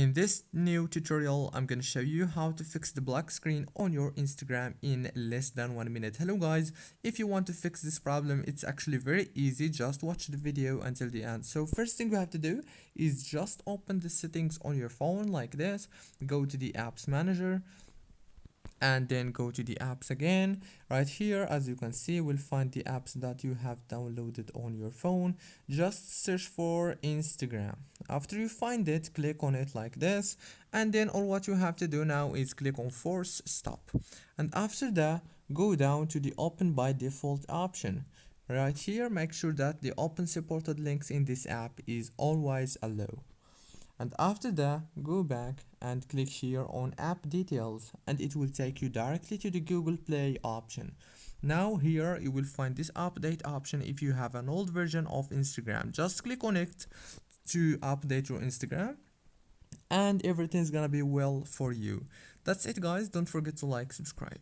In this new tutorial, I'm gonna show you how to fix the black screen on your Instagram in less than 1 minute. Hello guys, if you want to fix this problem, it's actually very easy. Just watch the video until the end. So first thing you have to do is just open the settings on your phone like this, go to the apps manager, and then go to the apps again. Right here, as you can see, we'll find the apps that you have downloaded on your phone. Just search for Instagram. After you find it, click on it like this, and then all what you have to do now is click on force stop, and after that go down to the open by default option. Right here, make sure that the open supported links in this app is always allow, and after that go back and click here on app details, and it will take you directly to the Google Play option. Now here you will find this update option. If you have an old version of Instagram, just click on it to update your Instagram, and everything's gonna be well for you. That's it guys, don't forget to like, subscribe.